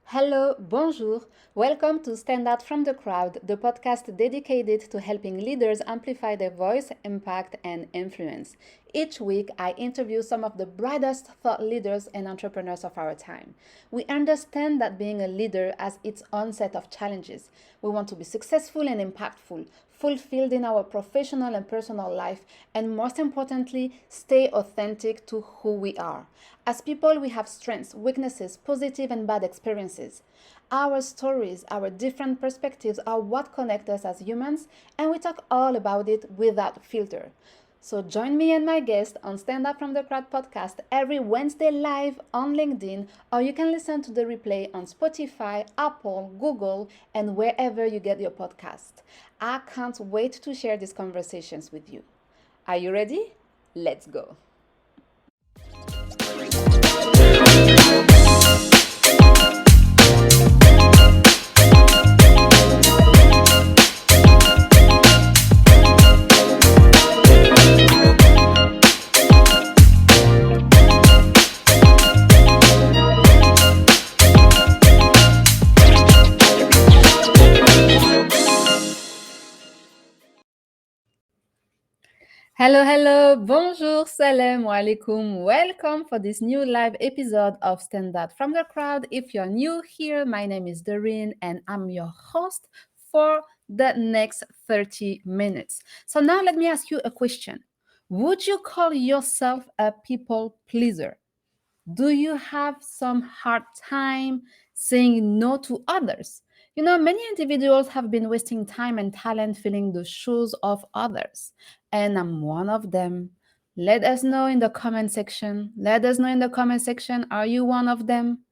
Hello, bonjour. Welcome to Standout from the Crowd, the podcast dedicated to helping leaders amplify their voice, impact, and influence. Each week, I interview some of the brightest thought leaders and entrepreneurs of our time. We understand that being a leader has its own set of challenges. We want to be successful and impactful, fulfilled in our professional and personal life, and most importantly, stay authentic to who we are. As people, we have strengths, weaknesses, positive and bad experiences. Our stories, our different perspectives are what connect us as humans, and we talk all about it without filter. So join me and my guest on Stand Up From The Crowd podcast every Wednesday live on LinkedIn, or you can listen to the replay on Spotify, Apple, Google, and wherever you get your podcast. I can't wait to share these conversations with you. Are you ready? Let's go. Hello, hello, bonjour, salam alaikum. Welcome for this new live episode of Stand Out From The Crowd. If you're new here, my name is Darine and I'm your host for the next 30 minutes. So now let me ask you a question. Would you call yourself a people pleaser? Do you have some hard time saying no to others? Many individuals have been wasting time and talent filling the shoes of others, and I'm one of them. Let us know in the comment section. Let us know in the comment section. Are you one of them?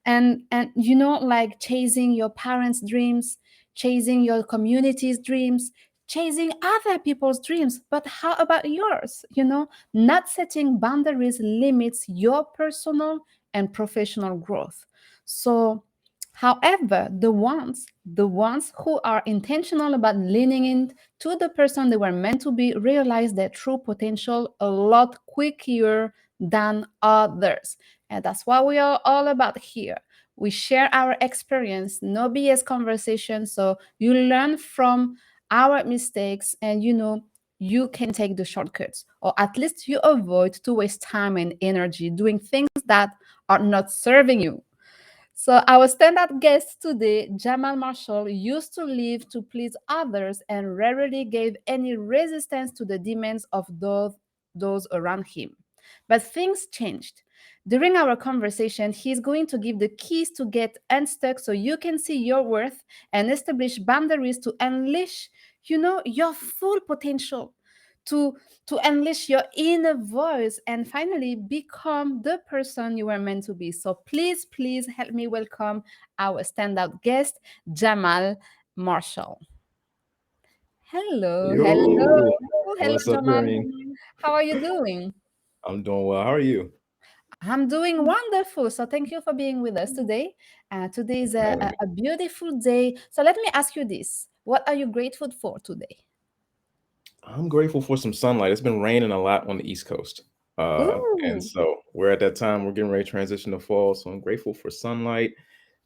And like chasing your parents' dreams, chasing your community's dreams, chasing other people's dreams, but how about yours? Not setting boundaries limits your personal and professional growth. So however, the ones who are intentional about leaning into the person they were meant to be realize their true potential a lot quicker than others. And that's what we are all about here. We share our experience, no BS conversation. So you learn from our mistakes and you can take the shortcuts, or at least you avoid to waste time and energy doing things that are not serving you. So our standout guest today, Jamal Marshall, used to live to please others and rarely gave any resistance to the demands of those around him. But things changed. During our conversation, he's going to give the keys to get unstuck so you can see your worth and establish boundaries to unleash, your full potential, to unleash your inner voice and finally become the person you were meant to be. So please help me welcome our standout guest, Jamal Marshall. Hello, hello, Yo, hello, what's up, Jamal. Darine? How are you doing? I'm doing well. How are you? I'm doing wonderful. So thank you for being with us today. Today is Thanks for a, having a, me. a beautiful day. So let me ask you this. What are you grateful for today? I'm grateful for some sunlight. It's been raining a lot on the East Coast. And Ooh. so we're at that time, we're getting ready to transition to fall. So I'm grateful for sunlight.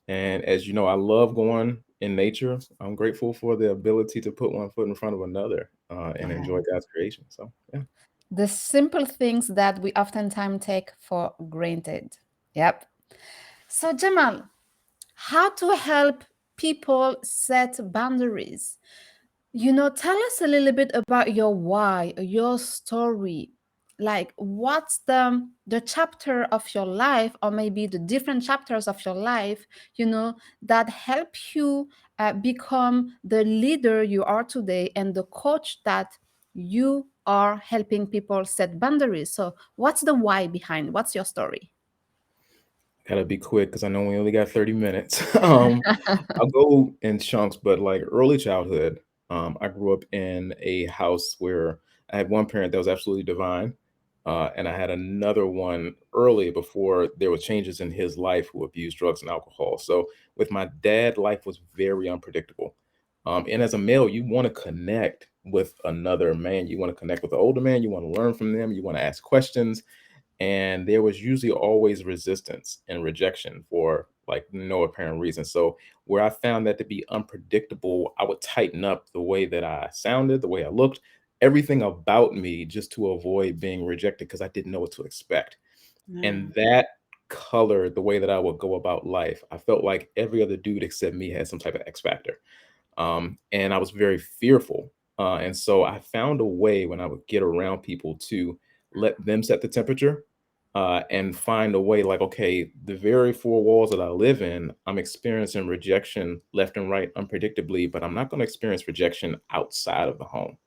And as you know, I love going in nature. I'm grateful for the ability to put one foot in front of another and enjoy God's creation. So, yeah. The simple things that we oftentimes take for granted. Yep. So, Jamal, how to help people set boundaries? Tell us a little bit about your why, your story. Like, what's the chapter of your life, or maybe the different chapters of your life, that help you become the leader you are today and the coach that you are helping people set boundaries. So, what's the why behind? What's your story? Gotta be quick because I know we only got 30 minutes. I'll go in chunks, but like early childhood, I grew up in a house where I had one parent that was absolutely divine, and I had another one early before there were changes in his life who abused drugs and alcohol. So with my dad, life was very unpredictable. And as a male, you want to connect with another man. You want to connect with the older man. You want to learn from them. You want to ask questions, and there was usually always resistance and rejection for like no apparent reason. So where I found that to be unpredictable, I would tighten up the way that I sounded, the way I looked, everything about me just to avoid being rejected because I didn't know what to expect. Yeah. And that colored the way that I would go about life. I felt like every other dude except me had some type of X factor. And I was very fearful. And so I found a way when I would get around people to let them set the temperature and find a way like, okay, the very four walls that I live in, I'm experiencing rejection left and right unpredictably, but I'm not going to experience rejection outside of the home.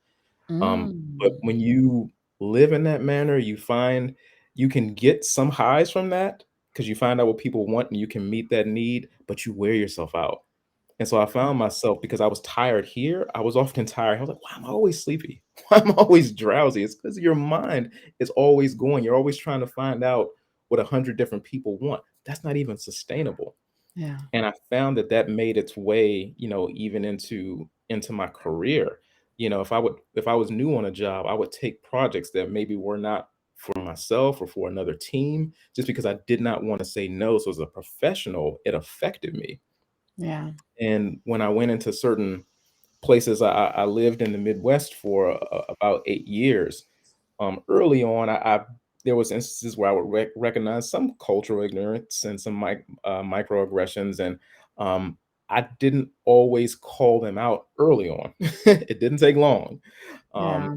But Mm. when you live in that manner, you find you can get some highs from that because you find out what people want and you can meet that need, but you wear yourself out. And so I found myself because I was tired here, I was often tired. I was like, why am I always sleepy? Why am I always drowsy? It's because your mind is always going. You're always trying to find out what 100 different people want. That's not even sustainable. Yeah. And I found that that made its way, even into my career. If I was new on a job, I would take projects that maybe were not for myself or for another team, just because I did not want to say no. So as a professional, it affected me. Yeah. And when I went into certain places, I lived in the Midwest for about 8 years. Early on, I there was instances where I would recognize some cultural ignorance and some microaggressions, and I didn't always call them out early on. It didn't take long. Um, Yeah.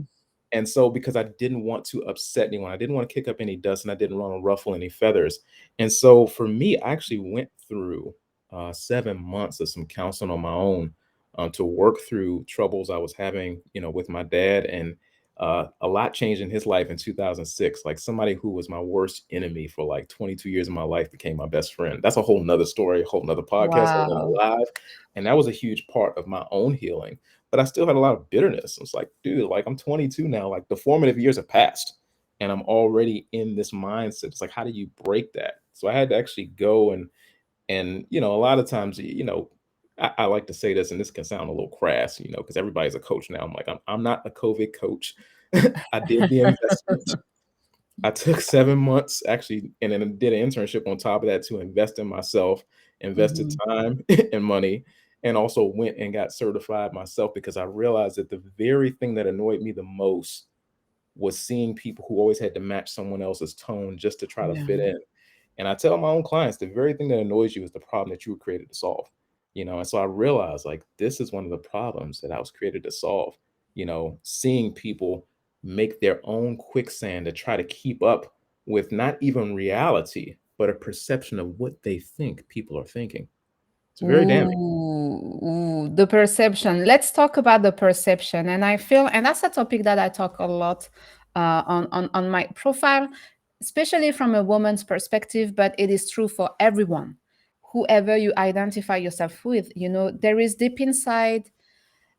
and so because I didn't want to upset anyone, I didn't want to kick up any dust, and I didn't want to ruffle any feathers. And so for me, I actually went through 7 months of some counseling on my own to work through troubles I was having, with my dad. And a lot changed in his life in 2006. Like somebody who was my worst enemy for like 22 years of my life became my best friend. That's a whole nother story, a whole nother podcast, a whole Wow. nother live. And that was a huge part of my own healing, but I still had a lot of bitterness. It's like, dude, like I'm 22 now, like the formative years have passed and I'm already in this mindset. It's like, how do you break that? So I had to actually go and a lot of times, I like to say this, and this can sound a little crass, because everybody's a coach now. I'm like, I'm not a COVID coach. I did the investment. I took 7 months actually, and then did an internship on top of that to invest in myself, invested Mhm. time and money, and also went and got certified myself because I realized that the very thing that annoyed me the most was seeing people who always had to match someone else's tone just to try to Yeah. fit in. And I tell my own clients the very thing that annoys you is the problem that you were created to solve. And so I realized like this is one of the problems that I was created to solve. Seeing people make their own quicksand to try to keep up with not even reality, but a perception of what they think people are thinking. It's very damning. The perception. Let's talk about the perception. And I feel, and that's a topic that I talk a lot on my profile, especially from a woman's perspective, but it is true for everyone. Whoever you identify yourself with, there is deep inside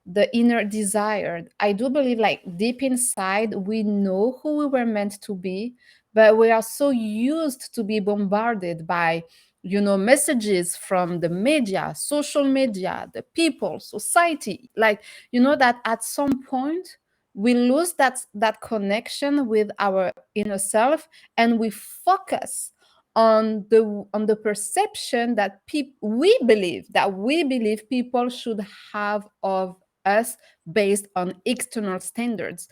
the inner desire. I do believe, like, deep inside, we know who we were meant to be, but we are so used to be bombarded by, messages from the media, social media, the people, society. Like, that at some point we lose that connection with our inner self, and we focus on the perception that we believe people should have of us based on external standards.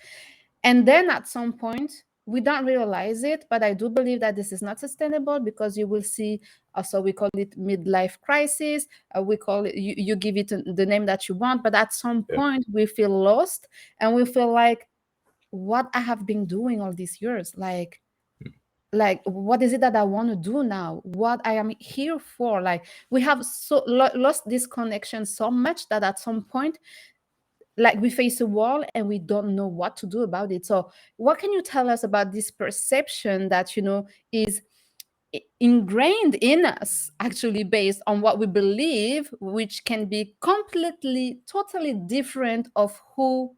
And then at some point, we don't realize it, but I do believe that this is not sustainable because you will see, so we call it midlife crisis. We call it, you give it the name that you want, but at some Yeah. point, we feel lost and we feel like, what I have been doing all these years, like what is it that I want to do now, what I am here for. Like, we have lost this connection so much that at some point, like, we face a wall and we don't know what to do about it. So what can you tell us about this perception that is ingrained in us, actually based on what we believe, which can be completely totally different of who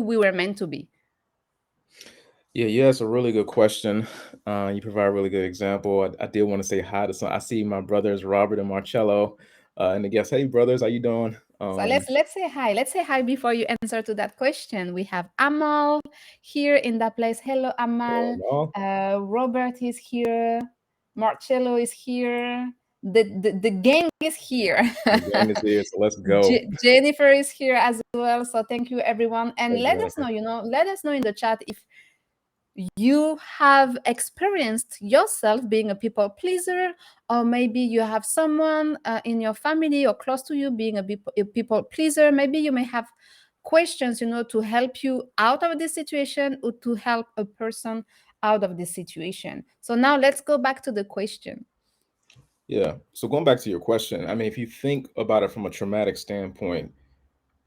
we were meant to be? Yeah, it's a really good question. You provide a really good example. I did want to say hi to some. I see my brothers Robert and Marcello, and the guests. Hey, brothers, how you doing? So let's say hi. Let's say hi before you answer to that question. We have Amal here in that place. Hello, Hello, Amal. Amal. Robert is here. Marcello is here. the gang is here. The gang is here, so let's go. Jennifer is here as well. So thank you, everyone. And Thanks, let us know, Jennifer. let us know in the chat if you have experienced yourself being a people pleaser, or maybe you have someone in your family or close to you being a people pleaser. Maybe you may have questions, to help you out of this situation or to help a person out of this situation. So now let's go back to the question. Yeah. So going back to your question, I mean, if you think about it from a traumatic standpoint,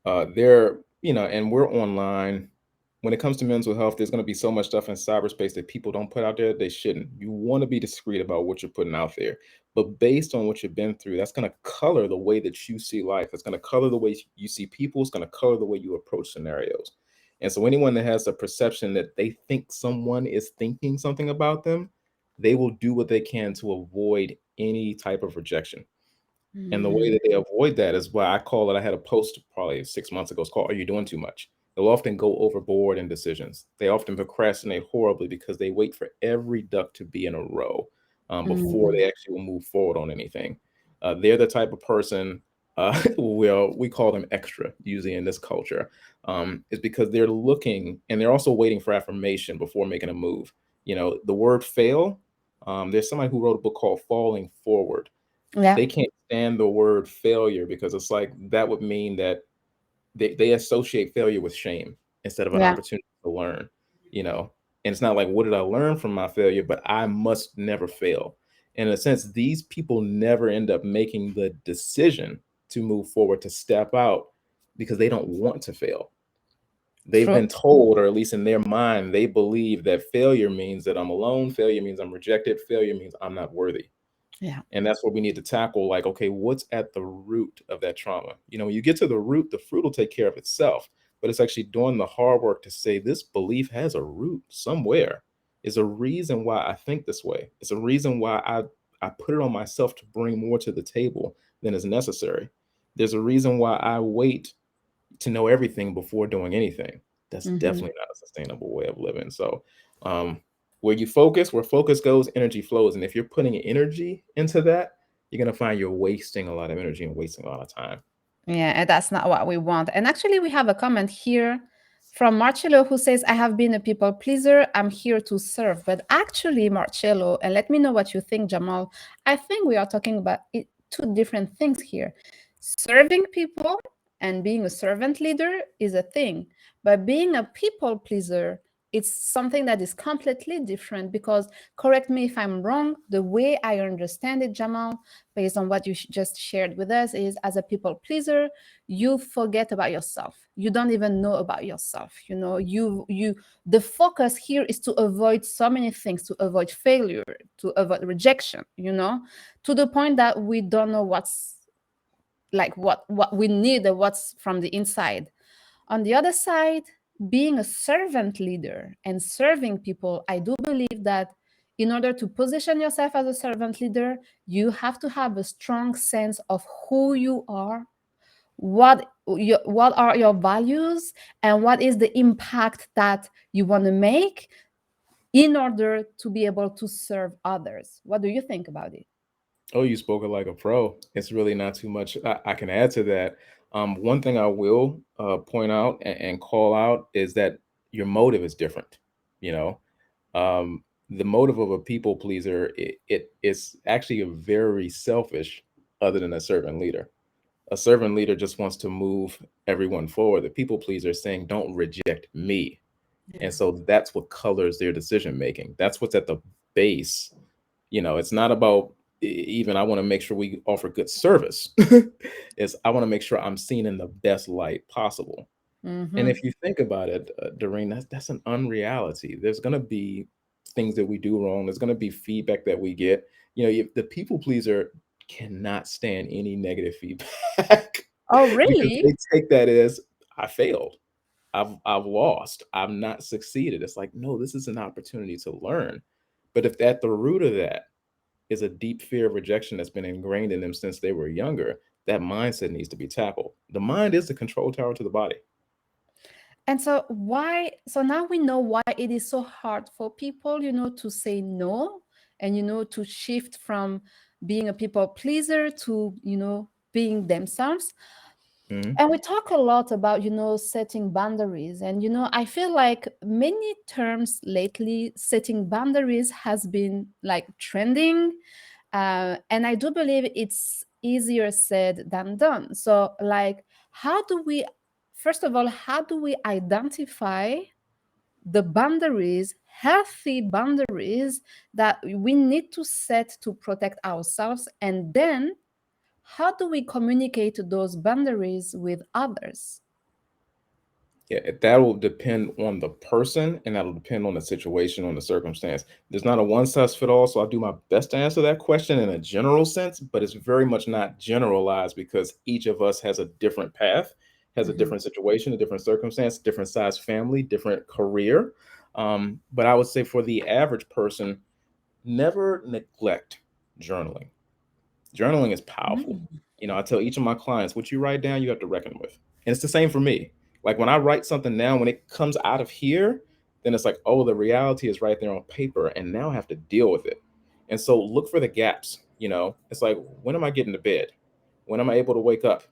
there, and we're online. When it comes to mental health, there's going to be so much stuff in cyberspace that people don't put out there. They shouldn't. You want to be discreet about what you're putting out there. But based on what you've been through, that's going to color the way that you see life. It's going to color the way you see people. It's going to color the way you approach scenarios. And so anyone that has a perception that they think someone is thinking something about them, they will do what they can to avoid any type of rejection. And the way Mm, that they avoid that is why I call it. I had a post probably 6 months ago. It's called "Are You Doing Too Much?" They'll often go overboard in decisions. They often procrastinate horribly because they wait for every duck to be in a row before mm, they actually will move forward on anything. They're the type of person, we call them extra, usually in this culture, is because they're looking and they're also waiting for affirmation before making a move. The word fail, there's somebody who wrote a book called Falling Forward. yeah, They can't stand the word failure because it's like that would mean that they associate failure with shame instead of an yeah, opportunity to learn, you know. And it's not like what did I learn from my failure, but I must never fail. In a sense, these people never end up making the decision to move forward, to step out, because they don't want to fail. They've true. been told, or at least in their mind, they believe that failure means that I'm alone, failure means I'm rejected, failure means I'm not worthy. Yeah. And that's what we need to tackle. Like, okay, what's at the root of that trauma? When you get to the root, the fruit will take care of itself. But it's actually doing the hard work to say this belief has a root somewhere. Is a reason why I think this way. It's a reason why I put it on myself to bring more to the table than is necessary. There's a reason why I wait to know everything before doing anything. That's Hmm. definitely not a sustainable way of living. So, um, where focus goes, energy flows. And if you're putting energy into that, you're gonna find you're wasting a lot of energy and wasting a lot of time. Yeah, and that's not what we want. And actually, we have a comment here from Marcello who says, I have been a people pleaser. I'm here to serve. But actually, Marcello, and let me know what you think, Jamal, I think we are talking about two different things here. Serving people and being a servant leader is a thing, but being a people pleaser, it's something that is completely different because, correct me if I'm wrong, the way I understand it, Jamal, based on what you just shared with us, is as a people pleaser, you forget about yourself. You don't even know about yourself. The focus here is to avoid so many things, to avoid failure, to avoid rejection, to the point that we don't know what's like what we need and what's from the inside. On the other side, being a servant leader and serving people, I do believe that in order to position yourself as a servant leader, you have to have a strong sense of who you are, what are your values, and what is the impact that you want to make in order to be able to serve others. What do you think about it? Oh, you spoke it like a pro. It's really not too much I can add to that. One thing I will point out and call out is that your motive is different. You know, the motive of a people pleaser, it is actually a very selfish, other than a servant leader. A servant leader just wants to move everyone forward. The people pleaser is saying, "Don't reject me," and so that's what colors their decision making. That's what's at the base. It's not about even I want to make sure we offer good service. Is I want to make sure I'm seen in the best light possible. And Mm-hmm. if you think about it, Doreen, that's an unreality. There's going to be things that we do wrong. There's going to be feedback that we get. The people pleaser cannot stand any negative feedback Oh, because really? they take that as I failed. I've lost. I've not succeeded. It's like, no, this is an opportunity to learn. But if at the root of that is a deep fear of rejection that's been ingrained in them since they were younger, that mindset needs to be tackled. The mind is the control tower to the body. And so now we know why it is so hard for people, to say no and, to shift from being a people pleaser to, being themselves. Mhm. And we talk a lot about, setting boundaries. And, I feel like many terms lately, setting boundaries has been like trending. And I do believe it's easier said than done. So, like, first of all, how do we identify the boundaries, healthy boundaries that we need to set to protect ourselves? And then how do we communicate those boundaries with others? Yeah, that will depend on the person and that'll depend on the situation, on the circumstance. There's not a one size fit all, so I'll do my best to answer that question in a general sense, but it's very much not generalized because each of us has a different path, has a Mhm. different situation, a different circumstance, different size family, different career. But I would say for the average person, never neglect journaling. Journaling is powerful. Mm. I tell each of my clients, what you write down, you have to reckon with. And it's the same for me. Like when I write something down, when it comes out of here, then it's like, oh, the reality is right there on paper. And now I have to deal with it. And so look for the gaps. It's like, when am I getting to bed? When am I able to wake up?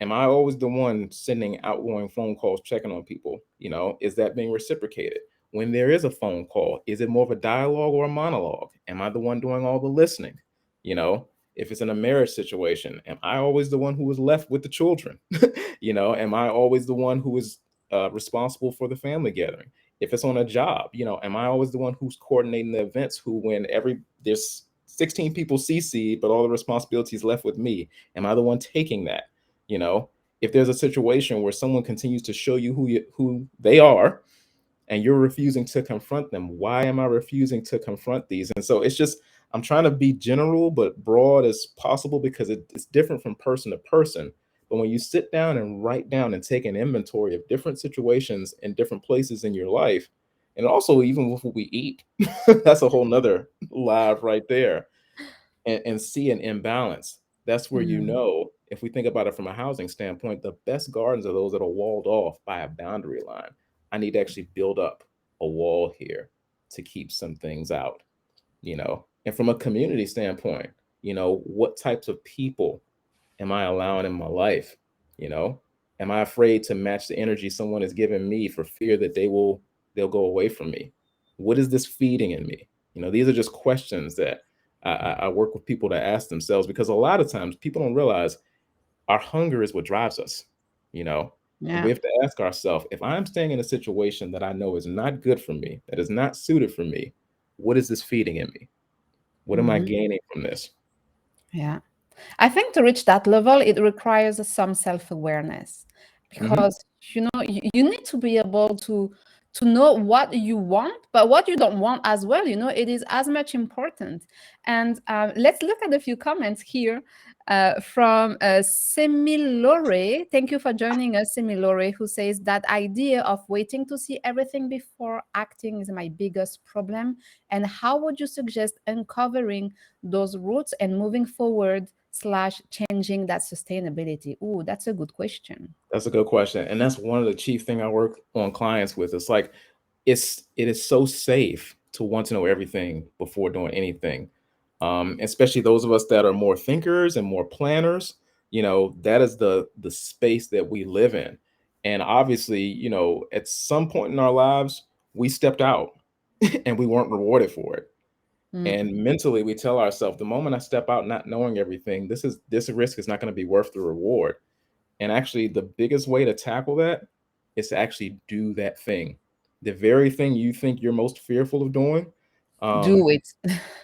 Am I always the one sending outgoing phone calls, checking on people? Is that being reciprocated? When there is a phone call, is it more of a dialogue or a monologue? Am I the one doing all the listening? You know, if it's in a marriage situation, am I always the one who is left with the children? Am I always the one who is responsible for the family gathering? If it's on a job, am I always the one who's coordinating the events? Who, when there's 16 people CC, but all the responsibility is left with me, am I the one taking that? you know if there's a situation where someone continues to show you who they are and you're refusing to confront them, why am I refusing to confront these? And so it's just, I'm trying to be general but broad as possible because it's different from person to person. But when you sit down and write down and take an inventory of different situations and different places in your life, and also even with what we eat, that's a whole nother live right there, and see an imbalance. That's where, Mm. if we think about it from a housing standpoint, the best gardens are those that are walled off by a boundary line. I need to actually build up a wall here to keep some things out. And from a community standpoint, what types of people am I allowing in my life? You know, am I afraid to match the energy someone is giving me for fear that they'll go away from me? What is this feeding in me? These are just questions that I work with people to ask themselves, because a lot of times people don't realize our hunger is what drives us. You know, and we Yeah. have to ask ourselves, if I'm staying in a situation that I know is not good for me, that is not suited for me, what is this feeding in me? What am I Mhm. gaining from this? Yeah. I think to reach that level, it requires some self-awareness Hmm. because you need to be able to know what you want, but what you don't want as well. It is as much important. And let's look at a few comments here from Semilore. Thank you for joining us, Semilore, who says that idea of waiting to see everything before acting is my biggest problem. And how would you suggest uncovering those roots and moving forward slash changing that sustainability? Ooh, that's a good question. That's a good question, and that's one of the chief thing I work on clients with. It's like, it is so safe to want to know everything before doing anything, especially those of us that are more thinkers and more planners. That is the space that we live in, and obviously, at some point in our lives, we stepped out and we weren't rewarded for it. Mm, And mentally, we tell ourselves, the moment I step out not knowing everything, this risk is not going to be worth the reward. And actually, the biggest way to tackle that is to actually do that thing. The very thing you think you're most fearful of doing, do um, it.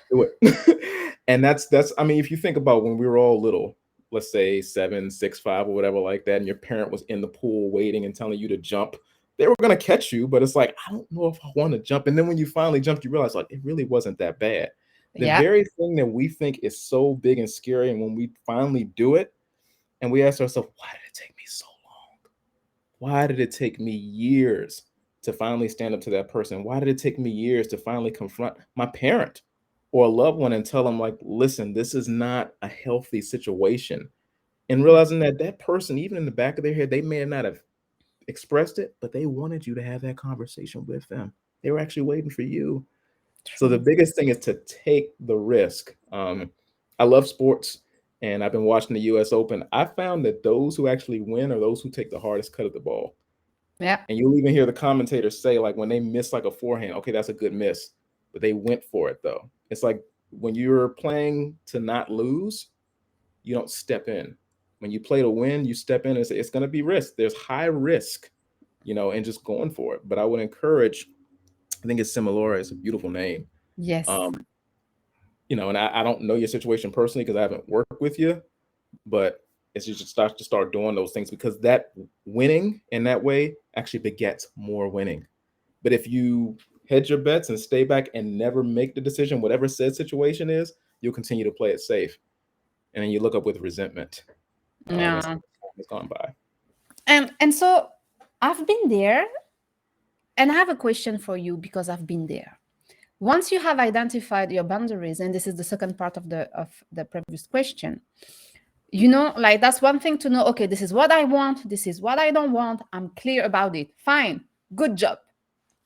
do it. And that's I mean, if you think about when we were all little, let's say 7, 6, 5, or whatever like that, and your parent was in the pool waiting and telling you to jump, they were gonna catch you, but it's like, I don't know if I want to jump. And then when you finally jumped, you realize like it really wasn't that bad. The Yeah. very thing that we think is so big and scary, and when we finally do it, and we ask ourselves, why did it take me so long? Why did it take me years to finally stand up to that person? Why did it take me years to finally confront my parent or a loved one and tell them, like, listen, this is not a healthy situation? And realizing that that person, even in the back of their head, they may not have expressed it, but they wanted you to have that conversation with them. They were actually waiting for you. So the True. biggest thing is to take the risk. I love sports, and I've been watching the U.S. Open. I found that those who actually win are those who take the hardest cut of the ball. Yeah. And you'll even hear the commentators say, like, when they miss like a forehand, okay, that's a good miss, but they went for it though. It's like when you're playing to not lose, you don't step in. When you play to win, you step in and say it's going to be risk. There's high risk, and just going for it. But I would encourage. I think it's similar. It's a beautiful name. Yes. Um, and I don't know your situation personally because I haven't worked with you, but it's just start doing those things because that winning in that way actually begets more winning. But if you hedge your bets and stay back and never make the decision, whatever said situation is, you'll continue to play it safe, and then you look up with resentment as Yeah. time has gone by. And so I've been there, and I have a question for you because I've been there. Once you have identified your boundaries, and this is the second part of the previous question, like that's one thing to know, okay, this is what I want, this is what I don't want, I'm clear about it. Fine, good job,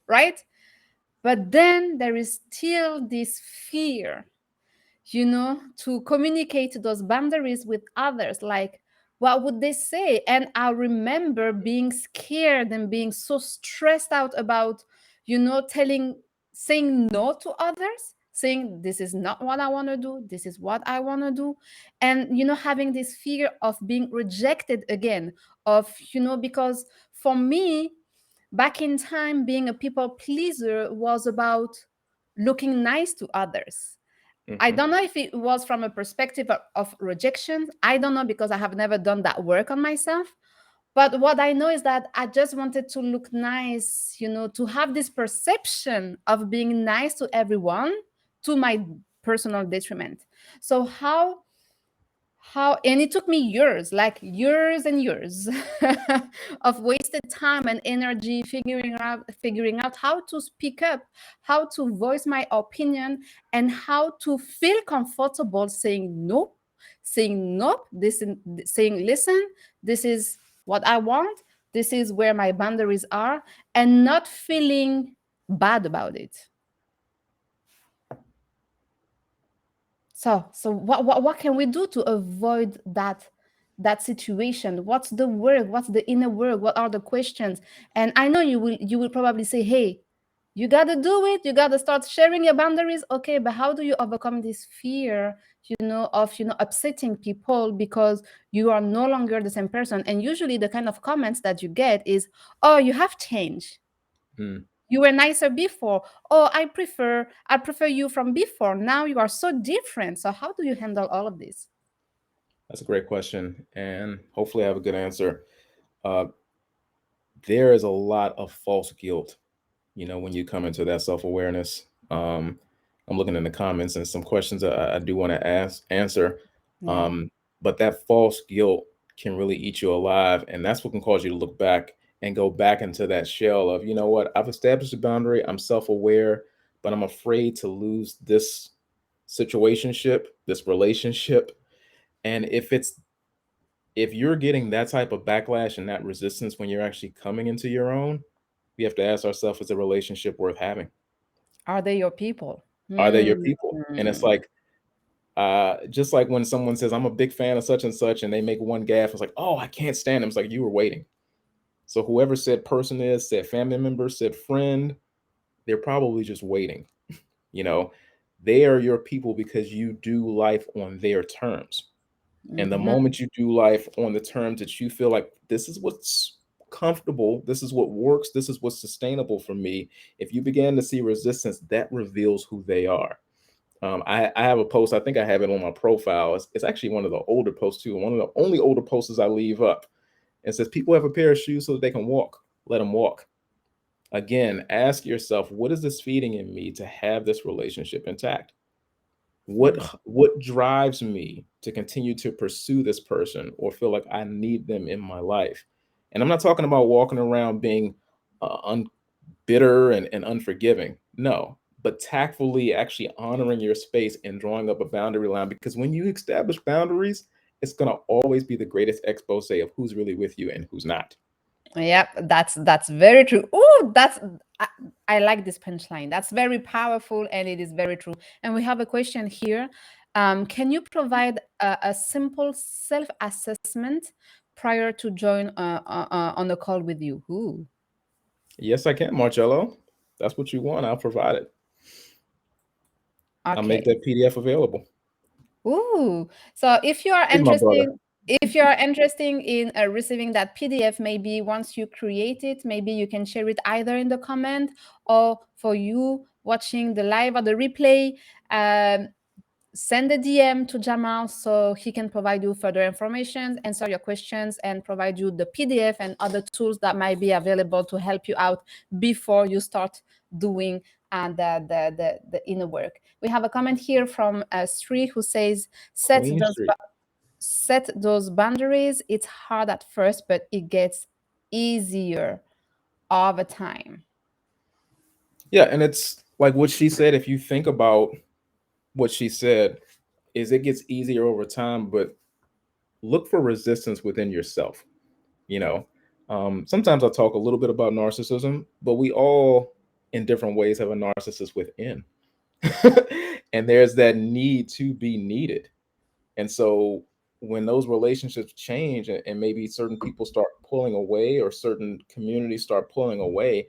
right? But then there is still this fear, to communicate those boundaries with others. Like, what would they say? And I remember being scared and being so stressed out about, saying no to others, saying, this is not what I want to do, this is what I want to do. And, having this fear of being rejected again, because for me, back in time, being a people pleaser was about looking nice to others. I Hmm. don't know if it was from a perspective of rejection. I don't know because I have never done that work on myself. But what I know is that I just wanted to look nice, to have this perception of being nice to everyone to my personal detriment. So and it took me years, like years and years of wasted time and energy figuring out how to speak up, how to voice my opinion, and how to feel comfortable saying no, saying no, saying, listen, this is what I want, this is where my boundaries are, and not feeling bad about it. So what can we do to avoid that situation? What's the work? What's the inner work? What are the questions? And I know you will probably say, hey, you gotta do it. You gotta start sharing your boundaries. Okay, but how do you overcome this fear, of upsetting people because you are no longer the same person? And usually the kind of comments that you get is, oh, you have changed, Mm, you were nicer before. Oh, I prefer you from before, now you are so different. So how do you handle all of this? that's a great question, and hopefully I have a good answer. Uh, there is a lot of false guilt, when you come into that self awareness. I'm looking in the comments and some questions I do want to answer. Yeah. Um, but that false guilt can really eat you alive. And that's what can cause you to look back and go back into that shell of, you know what, I've established a boundary, I'm self aware, but I'm afraid to lose this situationship, this relationship. And if you're getting that type of backlash and that resistance when you're actually coming into your own, we have to ask ourselves, is a relationship worth having? Are they your people? Are they Hmm. your people? And it's like, just like when someone says, I'm a big fan of such and such, and they make one gaffe, it's like, oh, I can't stand them. It's like, you were waiting. So whoever said person is, said family member, said friend, they're probably just waiting. You know, they are your people because you do life on their terms. And the Hmm. moment you do life on the terms that you feel like this is what's comfortable, this is what works, this is what's sustainable for me, if you begin to see resistance, that reveals who they are. I have a post, I think I have it on my profile. It's actually one of the older posts too. One of the only older posters I leave up. It says, people have a pair of shoes so that they can walk. Let them walk. Again, ask yourself, what is this feeding in me to have this relationship intact? what Yeah. what drives me to continue to pursue this person or feel like I need them in my life? And I'm not talking about walking around being bitter and unforgiving. No, but tactfully actually honoring your space and drawing up a boundary line, because when you establish boundaries, it's going to always be the greatest expose of who's really with you and who's not. Yep, that's very true. Oh, I like this punchline. That's very powerful, and it is very true. And we have a question here. Can you provide a simple self-assessment prior to join on a call with you? Ooh, Yes, I can, Marcello. That's what you want. I'll provide it. I'll make okay. that PDF available. Ooh. So He's my brother. if you are interested in receiving that PDF, maybe once you create it, maybe you can share it either in the comment or for you watching the live or the replay. Um, Send a DM to Jamal so he can provide you further information, answer your questions, and provide you the PDF and other tools that might be available to help you out before you start doing the inner work. We have a comment here from Sri who says, Queen Street. set those boundaries. It's hard at first, but it gets easier over time. Yeah, and it's like what she said. If you think about what she said, is it gets easier over time, but look for resistance within yourself. You know, sometimes I talk a little bit about narcissism, but we all, in different ways, have a narcissist within, and there's that need to be needed. And so when those relationships change and maybe certain people start pulling away or certain communities start pulling away,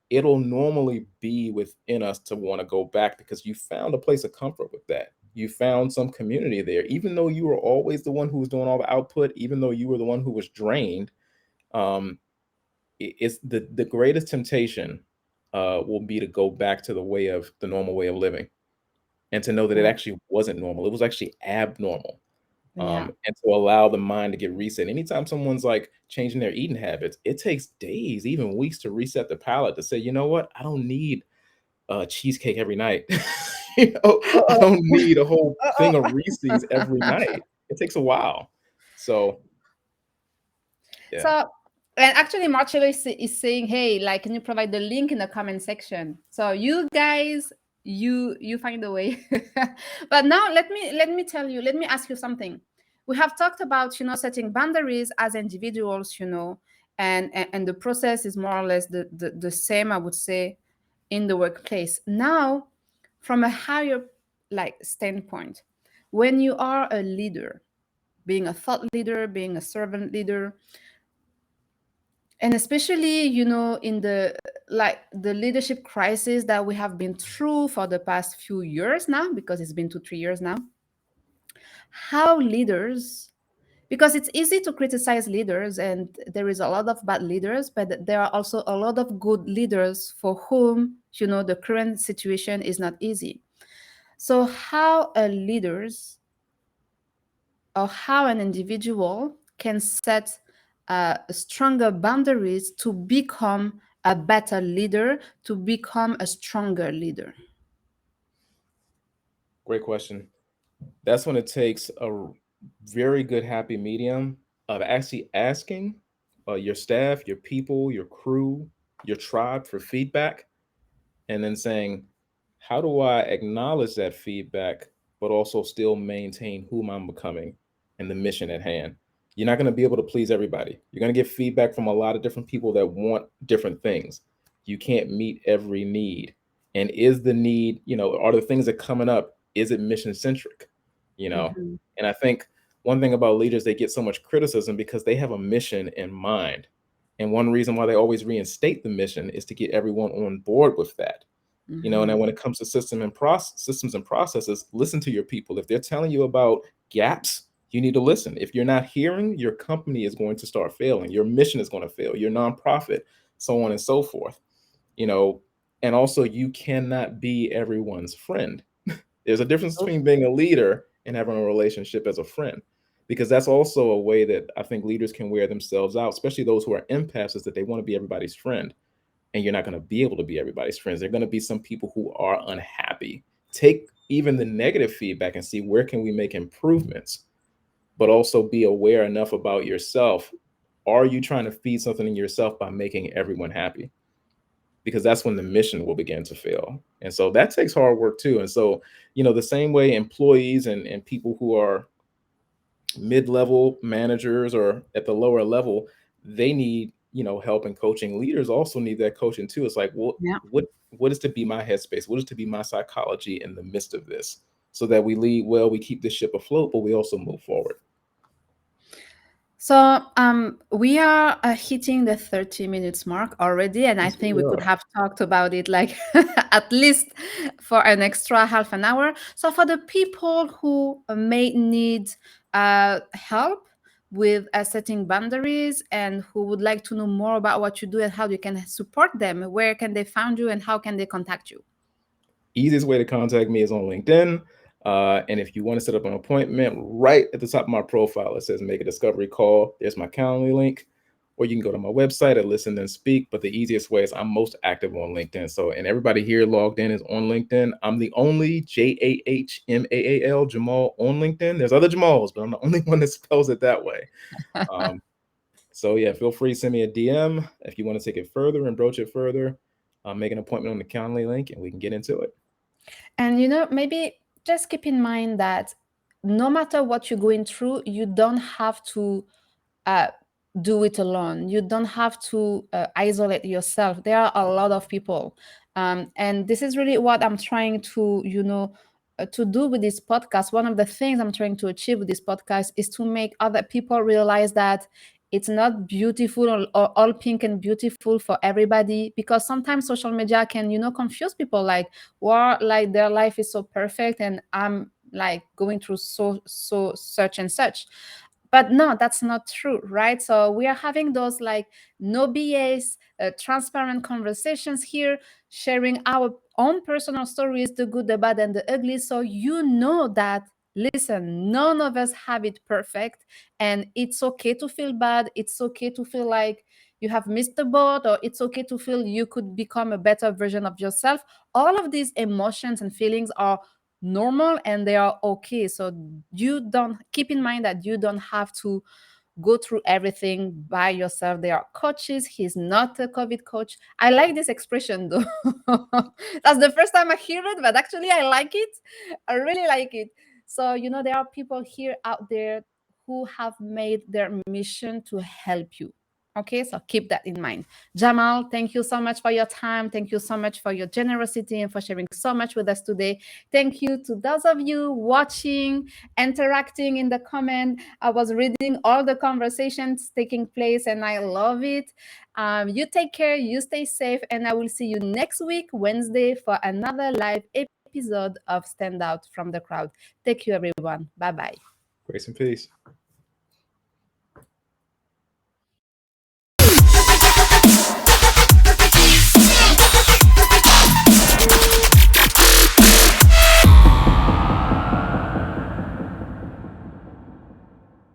it'll normally be within us to want to go back because you found a place of comfort with that. You found some community there, even though you were always the one who was doing all the output, even though you were the one who was drained. Um, it's the greatest temptation will be to go back to the normal way of living, and to know that it Yeah. actually wasn't normal. It was actually abnormal. Yeah. And to allow the mind to get reset. Anytime someone's like changing their eating habits, it takes days, even weeks to reset the palate to say, you know what, I don't need cheesecake every night. I Uh-oh. don't need a whole thing of Reese's every Uh-oh. night. It takes a while. So yeah, So, and actually, Marcello is saying, "Hey, like, can you provide the link in the comment section?" So, you guys, you find a way. But now, let me tell you. Let me ask you something. We have talked about setting boundaries as individuals, and the process is more or less the same. I would say in the workplace. Now, from a higher standpoint, when you are a leader, being a thought leader, being a servant leader, and especially in the leadership crisis that we have been through for the past few years now, because it's been 2-3 years now, how leaders, because it's easy to criticize leaders and there is a lot of bad leaders, but there are also a lot of good leaders for whom the current situation is not easy. So how a leaders, or how an individual can set stronger boundaries to become a better leader, to become a stronger leader. great question. That's when it takes a very good happy medium of actually asking your staff, your people, your crew, your tribe for feedback, and then saying, how do I acknowledge that feedback, but also still maintain whom I'm becoming and the mission at hand? You're not going to be able to please everybody. You're going to get feedback from a lot of different people that want different things. You can't meet every need. And is the need, are the things that coming up, is it mission centric? You know, Mhm. and I think one thing about leaders, they get so much criticism because they have a mission in mind. And one reason why they always reinstate the mission is to get everyone on board with that. And Mhm. then when it comes to systems and processes, listen to your people. If they're telling you about gaps, you need to listen. If you're not hearing, your company is going to start failing. Your mission is going to fail. Your nonprofit, so on and so forth. You know, and also you cannot be everyone's friend. There's a difference Oh, between being a leader and having a relationship as a friend, because that's also a way that I think leaders can wear themselves out, especially those who are empaths, is that they want to be everybody's friend, and you're not going to be able to be everybody's friends. There are going to be some people who are unhappy. Take even the negative feedback and see where can we make improvements, but also be aware enough about yourself. Are you trying to feed something in yourself by making everyone happy? Because that's when the mission will begin to fail. And so that takes hard work too. And so, the same way employees and people who are mid-level managers or at the lower level, they need help and coaching. Leaders also need that coaching too. It's like, well, yeah. what is to be my headspace? What is to be my psychology in the midst of this? so that we lead well, we keep the ship afloat, but we also move forward. So we are hitting the 30 minutes mark already, and I Yes, think we we could are. have talked about it like at least for an extra half an hour. So for the people who may need help with setting boundaries and who would like to know more about what you do and how you can support them, where can they find you and how can they contact you? Easiest way to contact me is on LinkedIn. And if you want to set up an appointment, right at the top of my profile, it says make a discovery call. There's my Calendly link. Or you can go to my website at Listen Then Speak. But the easiest way is I'm most active on LinkedIn. So, and everybody here logged in is on LinkedIn. I'm the only Jahmaal Jamal on LinkedIn. There's other Jamals, but I'm the only one that spells it that way. Um, so yeah, feel free to send me a DM if you want to take it further and broach it further. Make an appointment on the Calendly link and we can get into it. And maybe just keep in mind that no matter what you're going through, you don't have to uh, do it alone. You don't have to isolate yourself. There are a lot of people. And this is really what I'm trying to, to do with this podcast. One of the things I'm trying to achieve with this podcast is to make other people realize that it's not beautiful or all pink and beautiful for everybody, because sometimes social media can, confuse people like, well, like their life is so perfect and I'm like going through so such and such. But no, that's not true, right? So we are having those like no BS, transparent conversations here, sharing our own personal stories, the good, the bad, and the ugly. So you know that, listen, none of us have it perfect, and it's okay to feel bad. It's okay to feel like you have missed the boat, or it's okay to feel you could become a better version of yourself. All of these emotions and feelings are normal and they are okay. So you don't, keep in mind that you don't have to go through everything by yourself. There are coaches. He's not a COVID coach. I like this expression though. That's the first time I hear it, but actually I like it. I really like it. So there are people here out there who have made their mission to help you. Okay, so keep that in mind. Jamal, thank you so much for your time. Thank you so much for your generosity and for sharing so much with us today. Thank you to those of you watching, interacting in the comment. I was reading all the conversations taking place and I love it. You take care, you stay safe, and I will see you next week, Wednesday, for another live episode of Stand Out from the Crowd. Thank you, everyone. Bye bye. Grace and peace.